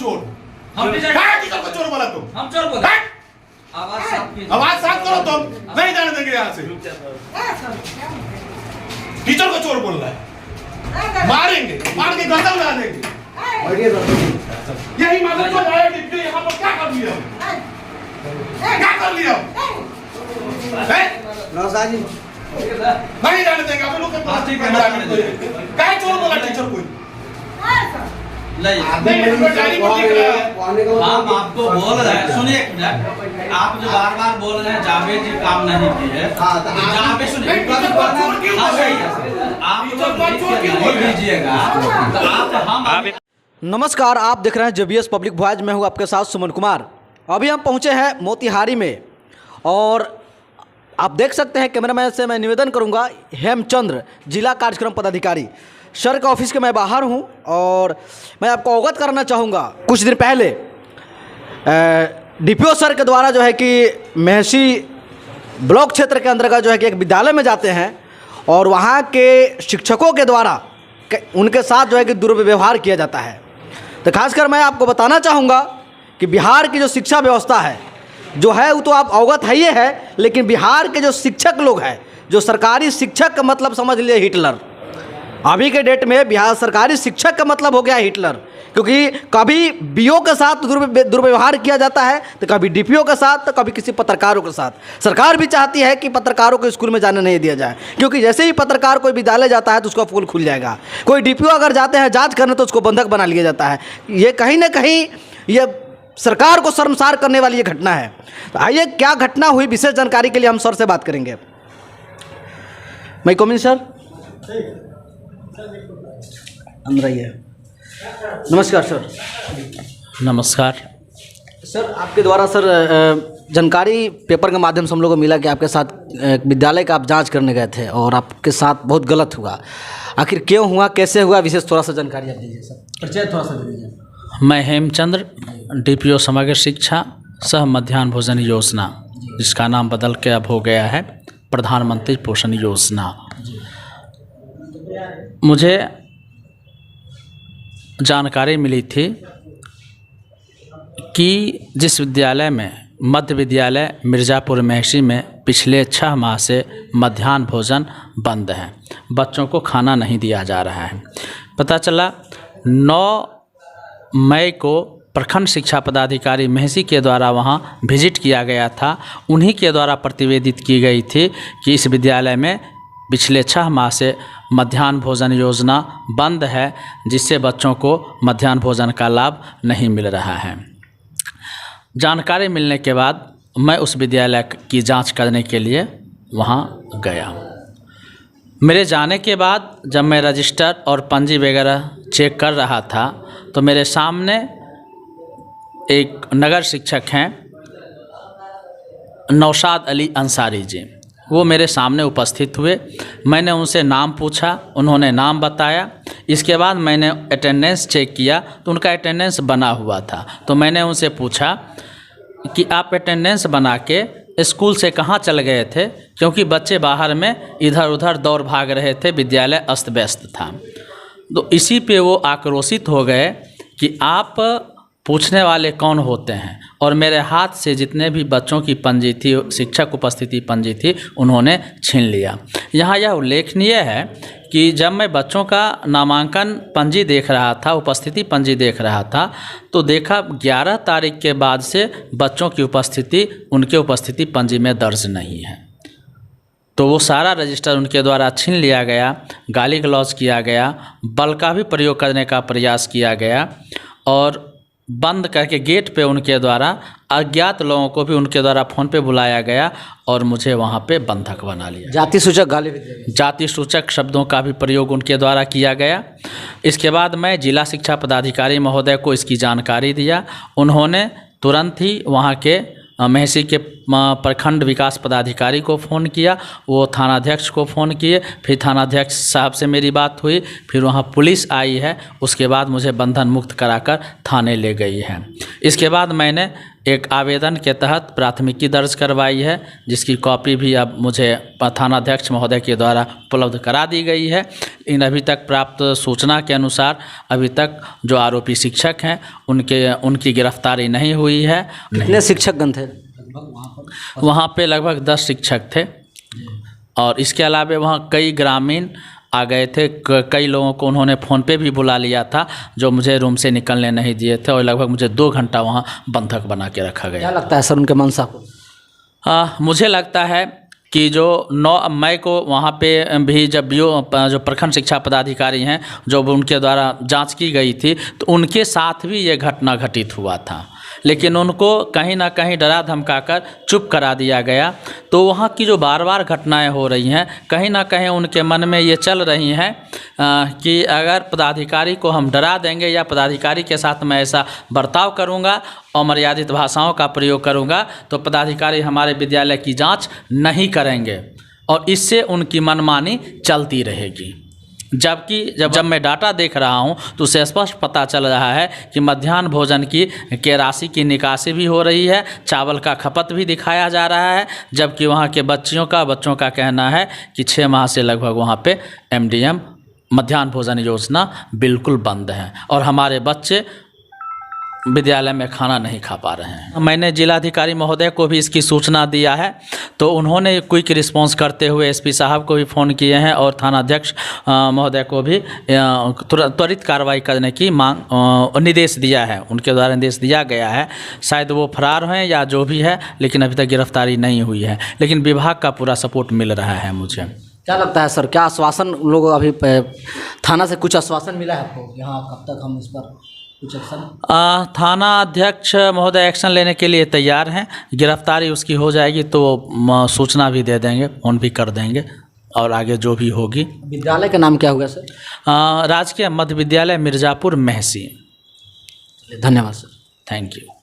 चोर। हम टीचर को चोर बोला तुम? हम चोर बोले। आवाज साफ करो तुम, नहीं जाने देंगे यहाँ से। टीचर को चोर बोल रहा है, मारेंगे, मार के गर्दन उड़ा देंगे। यही मालूम चल रहा है कि यहाँ पर क्या कर लिया, क्या कर लिया? नहीं जाने देंगे, आप लोग क्या चोर बोला टीचर को? नहीं, हम आपको बोल रहे हैं, सुनिए एक मिनट, आप जो बार बार बोल रहे हैं जावेद जी काम नहीं किए, जावेद सुनिए, आप दीजिएगा तो आप नमस्कार, आप देख रहे हैं JBS पब्लिक वॉइस। मैं हूं आपके साथ सुमन कुमार। अभी हम पहुंचे हैं मोतिहारी में और आप देख सकते हैं कैमरामैन से मैं निवेदन करूंगा, हेमचंद्र जिला कार्यक्रम पदाधिकारी सर के ऑफिस के मैं बाहर हूं और मैं आपको अवगत करना चाहूँगा। कुछ दिन पहले DPO सर के द्वारा जो है कि महसी ब्लॉक क्षेत्र के अंतर्गत जो है कि एक विद्यालय में जाते हैं और वहाँ के शिक्षकों के द्वारा उनके साथ जो है कि दुर्व्यवहार किया जाता है। तो खासकर मैं आपको बताना चाहूँगा कि बिहार की जो शिक्षा व्यवस्था है जो है वो तो आप अवगत है ही है, लेकिन बिहार के जो शिक्षक लोग हैं, जो सरकारी शिक्षक का मतलब समझ लिए हिटलर। अभी के डेट में बिहार सरकारी शिक्षक का मतलब हो गया हिटलर, क्योंकि कभी BO के साथ दुर्व्यवहार किया जाता है तो कभी DPO के साथ तो कभी किसी पत्रकारों के साथ। सरकार भी चाहती है कि पत्रकारों को स्कूल में जाने नहीं दिया जाए, क्योंकि जैसे ही पत्रकार कोई विद्यालय जाता है तो उसका पोल खुल जाएगा। कोई DPO अगर जाते हैं जांच करने तो उसको बंधक बना लिया जाता है। ये कहीं ना कहीं ये सरकार को शर्मसार करने वाली ये घटना है। तो आइए क्या घटना हुई, विशेष जानकारी के लिए हम सर से बात करेंगे। मैं कमिंग सर, अंदर आइए। नमस्कार सर। नमस्कार सर, आपके द्वारा सर जानकारी पेपर के माध्यम से हम लोगों को मिला कि आपके साथ विद्यालय का आप जांच करने गए थे और आपके साथ बहुत गलत हुआ। आखिर क्यों हुआ, कैसे हुआ, विशेष थोड़ा सा जानकारी आप दीजिए सर, परिचय थोड़ा सा दीजिए। मैं हेमचंद्र, DPO समग्र शिक्षा सह मध्याह्न भोजन योजना, जिसका नाम बदल के अब हो गया है प्रधानमंत्री पोषण योजना। मुझे जानकारी मिली थी कि जिस विद्यालय में मध्य विद्यालय मिर्ज़ापुर महसी में पिछले 6 माह से मध्याह्न भोजन बंद है, बच्चों को खाना नहीं दिया जा रहा है। पता चला 9 मई को प्रखंड शिक्षा पदाधिकारी महसी के द्वारा वहां विजिट किया गया था। उन्हीं के द्वारा प्रतिवेदित की गई थी कि इस विद्यालय में पिछले 6 माह से मध्याह्न भोजन योजना बंद है, जिससे बच्चों को मध्याह्न भोजन का लाभ नहीं मिल रहा है। जानकारी मिलने के बाद मैं उस विद्यालय की जांच करने के लिए वहां गया। मेरे जाने के बाद जब मैं रजिस्टर और पंजी वगैरह चेक कर रहा था तो मेरे सामने एक नगर शिक्षक हैं नौशाद अली अंसारी जी, वो मेरे सामने उपस्थित हुए। मैंने उनसे नाम पूछा, उन्होंने नाम बताया। इसके बाद मैंने अटेंडेंस चेक किया तो उनका अटेंडेंस बना हुआ था। तो मैंने उनसे पूछा कि आप अटेंडेंस बना के स्कूल से कहाँ चल गए थे, क्योंकि बच्चे बाहर में इधर उधर दौड़ भाग रहे थे, विद्यालय अस्त व्यस्त था। तो इसी पे वो आक्रोशित हो गए कि आप पूछने वाले कौन होते हैं, और मेरे हाथ से जितने भी बच्चों की पंजी थी, शिक्षक उपस्थिति पंजी थी, उन्होंने छीन लिया। यहाँ यह उल्लेखनीय है कि जब मैं बच्चों का नामांकन पंजी देख रहा था, उपस्थिति पंजी देख रहा था, तो देखा 11 तारीख के बाद से बच्चों की उपस्थिति उनके उपस्थिति पंजी में दर्ज नहीं है। तो वो सारा रजिस्टर उनके द्वारा छीन लिया गया, गाली गलौज किया गया, बल का भी प्रयोग करने का प्रयास किया गया और बंद करके गेट पे उनके द्वारा अज्ञात लोगों को भी उनके द्वारा फ़ोन पे बुलाया गया और मुझे वहाँ पे बंधक बना लिया। जाति सूचक गाली, जाति सूचक शब्दों का भी प्रयोग उनके द्वारा किया गया। इसके बाद मैं जिला शिक्षा पदाधिकारी महोदय को इसकी जानकारी दिया। उन्होंने तुरंत ही वहाँ के महसी के प्रखंड विकास पदाधिकारी को फ़ोन किया, वो थानाध्यक्ष को फ़ोन किए, फिर थानाध्यक्ष साहब से मेरी बात हुई, फिर वहाँ पुलिस आई है, उसके बाद मुझे बंधन मुक्त कराकर थाने ले गई है। इसके बाद मैंने एक आवेदन के तहत प्राथमिकी दर्ज करवाई है, जिसकी कॉपी भी अब मुझे थानाध्यक्ष महोदय के द्वारा उपलब्ध करा दी गई है। इन अभी तक प्राप्त सूचना के अनुसार अभी तक जो आरोपी शिक्षक हैं उनकी गिरफ्तारी नहीं हुई है। कितने शिक्षकगण थे वहाँ पे लगभग 10 शिक्षक थे और इसके अलावा वहाँ कई ग्रामीण आ गए थे। कई लोगों को उन्होंने फ़ोन पे भी बुला लिया था जो मुझे रूम से निकलने नहीं दिए थे और लगभग मुझे 2 घंटा वहाँ बंधक बना के रखा गया। क्या लगता है सर उनके मंशा को? मुझे लगता है कि जो 9 मई को वहाँ पे भी जब जो प्रखंड शिक्षा पदाधिकारी हैं जो उनके द्वारा जांच की गई थी तो उनके साथ भी ये घटना घटित हुआ था, लेकिन उनको कहीं ना कहीं डरा धमकाकर चुप करा दिया गया। तो वहाँ की जो बार बार घटनाएं हो रही हैं कहीं ना कहीं उनके मन में ये चल रही हैं कि अगर पदाधिकारी को हम डरा देंगे या पदाधिकारी के साथ मैं ऐसा बर्ताव करूँगा और मर्यादित भाषाओं का प्रयोग करूँगा तो पदाधिकारी हमारे विद्यालय की जांच नहीं करेंगे और इससे उनकी मनमानी चलती रहेगी। जबकि जब मैं डाटा देख रहा हूं तो उसे स्पष्ट पता चल रहा है कि मध्याह्न भोजन के राशि की निकासी भी हो रही है, चावल का खपत भी दिखाया जा रहा है, जबकि वहां के बच्चों का कहना है कि 6 माह से लगभग वहां पे MDM मध्याह्न भोजन योजना बिल्कुल बंद है और हमारे बच्चे विद्यालय में खाना नहीं खा पा रहे हैं। मैंने जिलाधिकारी महोदय को भी इसकी सूचना दिया है तो उन्होंने क्विक रिस्पांस करते हुए SP साहब को भी फ़ोन किए हैं और थानाध्यक्ष महोदय को भी त्वरित कार्रवाई करने की निर्देश दिया है। उनके द्वारा निर्देश दिया गया है। शायद वो फरार हैं या जो भी है, लेकिन अभी तक गिरफ्तारी नहीं हुई है, लेकिन विभाग का पूरा सपोर्ट मिल रहा है मुझे। क्या लगता है सर, क्या आश्वासन लोग अभी थाना से कुछ आश्वासन मिला है आपको? यहाँ कब तक हम इस पर कुछ एक्शन? थाना अध्यक्ष महोदय एक्शन लेने के लिए तैयार हैं। गिरफ्तारी उसकी हो जाएगी तो सूचना भी दे देंगे, फ़ोन भी कर देंगे और आगे जो भी होगी। विद्यालय का नाम क्या होगा सर? राजकीय मध्य विद्यालय मिर्ज़ापुर महसी। धन्यवाद सर। Thank you.